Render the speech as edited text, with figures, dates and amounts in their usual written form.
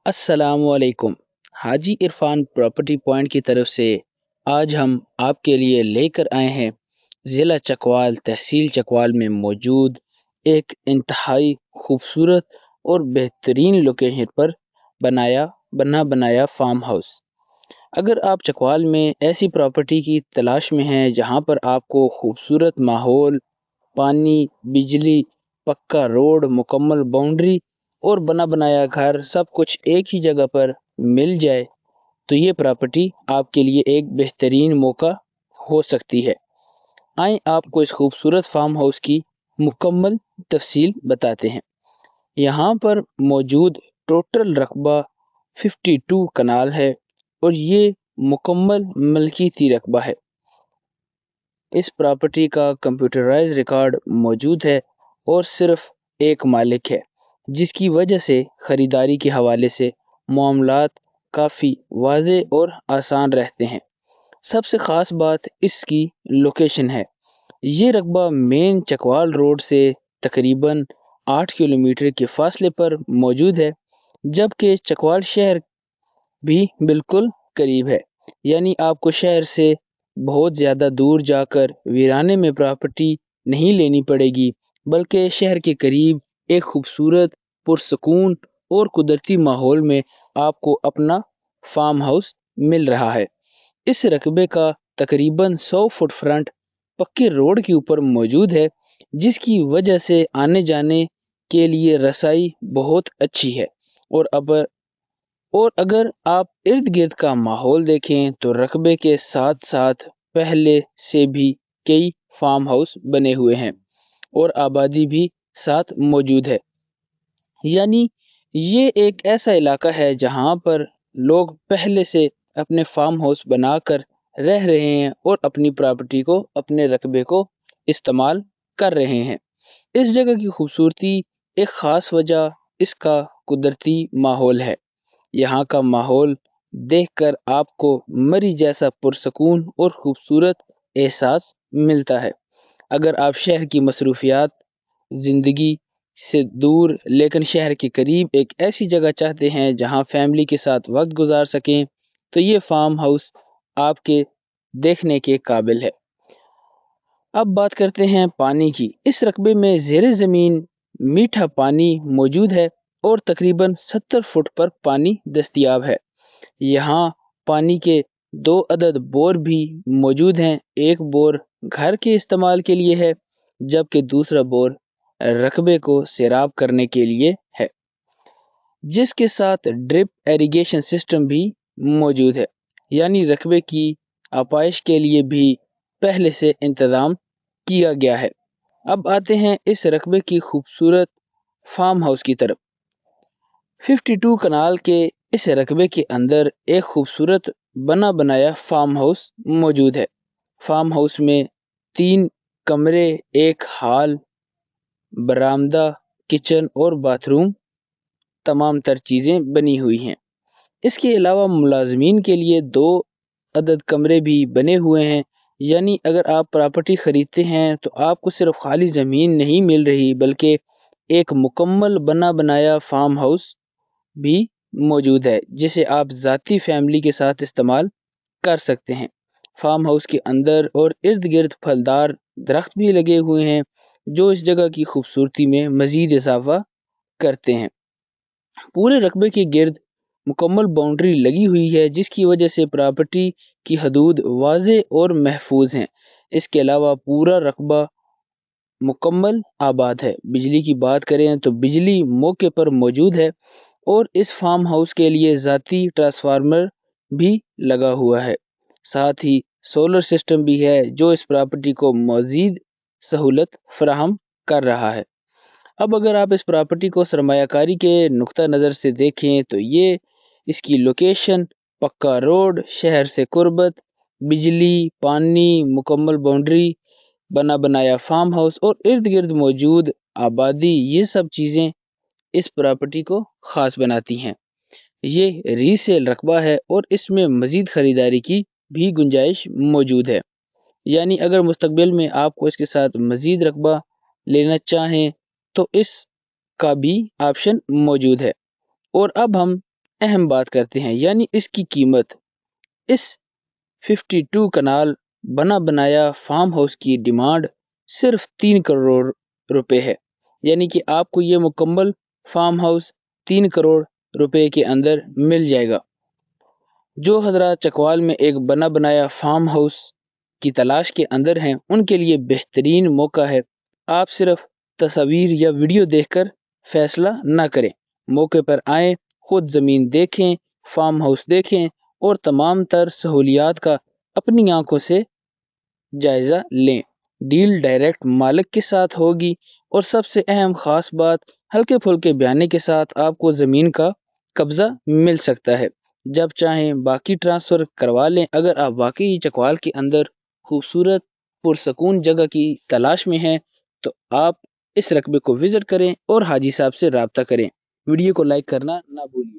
अस्सलाम वालेकुम। हाजी Irfan property point की तरफ से आज हम आपके लिए लेकर आए हैं ज़िला चकवाल तहसील चकवाल में मौजूद एक इंतहाई खूबसूरत और बेहतरीन लोकेशन पर बनाया फार्म हाउस। अगर आप चकवाल में ऐसी प्रॉपर्टी की तलाश में हैं जहां पर आपको खूबसूरत माहौल, पानी, बिजली, पक्का रोड, मुकम्मल बाउंड्री और बना बनाया घर सब कुछ एक ही जगह पर मिल जाए, तो ये प्रॉपर्टी आपके लिए एक बेहतरीन मौका हो सकती है। आइए आपको इस खूबसूरत फार्म हाउस की मुकम्मल तफसील बताते हैं। यहाँ पर मौजूद टोटल रकबा 52 कनाल है और ये मुकम्मल मलकीती रकबा है। इस प्रॉपर्टी का कंप्यूटराइज रिकॉर्ड मौजूद है और सिर्फ एक मालिक है, जिसकी वजह से ख़रीदारी के हवाले से मामलात काफ़ी वाज़े और आसान रहते हैं। सबसे ख़ास बात इसकी लोकेशन है। ये रकबा मेन चकवाल रोड से तकरीबन 8 किलोमीटर के फासले पर मौजूद है, जबकि चकवाल शहर भी बिल्कुल करीब है। यानी आपको शहर से बहुत ज़्यादा दूर जाकर वीराने में प्रॉपर्टी नहीं लेनी पड़ेगी, बल्कि शहर के करीब एक खूबसूरत, पुरसकून और कुदरती माहौल में आपको अपना फार्म हाउस मिल रहा है। इस रकबे का तकरीबन 100 फुट फ्रंट पक्के रोड के ऊपर मौजूद है, जिसकी वजह से आने जाने के लिए रसाई बहुत अच्छी है। और अब और अगर आप इर्द गिर्द का माहौल देखें तो रकबे के साथ साथ पहले से भी कई फार्म हाउस बने हुए हैं और आबादी भी साथ मौजूद है। यानी ये एक ऐसा इलाका है जहाँ पर लोग पहले से अपने फार्म हाउस बनाकर रह रहे हैं और अपनी प्रॉपर्टी को, अपने रकबे को इस्तेमाल कर रहे हैं। इस जगह की खूबसूरती एक ख़ास वजह इसका कुदरती माहौल है। यहाँ का माहौल देखकर आपको मरी जैसा पुरसकून और खूबसूरत एहसास मिलता है। अगर आप शहर की मसरूफियात ज़िंदगी से दूर लेकिन शहर के करीब एक ऐसी जगह चाहते हैं जहाँ फैमिली के साथ वक्त गुजार सकें, तो ये फार्म हाउस आपके देखने के काबिल है। अब बात करते हैं पानी की। इस रकबे में ज़ेरे ज़मीन मीठा पानी मौजूद है और तकरीबन 70 फुट पर पानी दस्तयाब है। यहाँ पानी के 2 अदद बोर भी मौजूद हैं। एक बोर घर के इस्तेमाल के लिए है, जबकि दूसरा बोर रकबे को सैराब करने के लिए है, जिसके साथ ड्रिप इरिगेशन सिस्टम भी मौजूद है। यानी रकबे की आपाइश के लिए भी पहले से इंतज़ाम किया गया है। अब आते हैं इस रकबे की खूबसूरत फार्म हाउस की तरफ। 52 कनाल के इस रकबे के अंदर एक खूबसूरत बना बनाया फार्म हाउस मौजूद है। फार्म हाउस में 3 कमरे, एक हॉल, बरामदा, किचन और बाथरूम तमाम तर चीज़ें बनी हुई हैं। इसके अलावा मुलाजमीन के लिए 2 अदद कमरे भी बने हुए हैं। यानी अगर आप प्रॉपर्टी ख़रीदते हैं तो आपको सिर्फ खाली ज़मीन नहीं मिल रही, बल्कि एक मुकम्मल बना बनाया फार्म हाउस भी मौजूद है, जिसे आप ज़ाती फैमिली के साथ इस्तेमाल कर सकते हैं। फार्म हाउस के अंदर और इर्द गिर्द फलदार दरख्त भी लगे हुए हैं, जो इस जगह की खूबसूरती में मज़ीद इजाफा करते हैं। पूरे रकबे के गिर्द मुकम्मल बाउंड्री लगी हुई है, जिसकी वजह से प्रॉपर्टी की हदूद वाज़े और महफूज हैं। इसके अलावा पूरा रकबा मुकम्मल आबाद है। बिजली की बात करें तो बिजली मौके पर मौजूद है और इस फार्म हाउस के लिए ज़ाती ट्रांसफार्मर भी लगा हुआ है। साथ ही सोलर सिस्टम भी है, जो इस प्रॉपर्टी को मज़ीद सहूलत फराहम कर रहा है। अब अगर आप इस प्रॉपर्टी को सरमायाकारी के नुक्ता नज़र से देखें तो ये इसकी लोकेशन, पक्का रोड, शहर से कुर्बत, बिजली, पानी, मुकम्मल बाउंड्री, बना बनाया फार्म हाउस और इर्द गिर्द मौजूद आबादी, ये सब चीज़ें इस प्रॉपर्टी को ख़ास बनाती हैं। ये रीसेल रकबा है और इसमें मज़ीद ख़रीदारी की भी गुंजाइश मौजूद है। यानी अगर मुस्तकबिल में आपको इसके साथ मज़ीद रकबा लेना चाहें तो इसका भी ऑप्शन मौजूद है। और अब हम اہم بات کرتے ہیں، یعنی اس کی قیمت۔ اس 52 کنال بنا بنایا فارم ہاؤس کی ڈیمانڈ صرف 3 کروڑ روپے ہے، یعنی کہ آپ کو یہ مکمل فارم ہاؤس 3 کروڑ روپے کے اندر مل جائے گا۔ جو حضرات چکوال میں ایک بنا بنایا فارم ہاؤس کی تلاش کے اندر ہیں، ان کے لیے بہترین موقع ہے۔ آپ صرف تصاویر یا ویڈیو دیکھ کر فیصلہ نہ کریں، موقع پر آئیں، خود زمین دیکھیں، فارم ہاؤس دیکھیں اور تمام تر سہولیات کا اپنی آنکھوں سے جائزہ لیں۔ ڈیل ڈائریکٹ مالک کے ساتھ ہوگی، اور سب سے اہم خاص بات، ہلکے پھلکے بیانے کے ساتھ آپ کو زمین کا قبضہ مل سکتا ہے۔ جب چاہیں باقی ٹرانسفر کروا لیں۔ اگر آپ واقعی چکوال کے اندر خوبصورت پرسکون جگہ کی تلاش میں ہیں تو آپ اس رقبے کو وزٹ کریں اور حاجی صاحب سے رابطہ کریں۔ ویڈیو کو لائک کرنا نہ بھولیں۔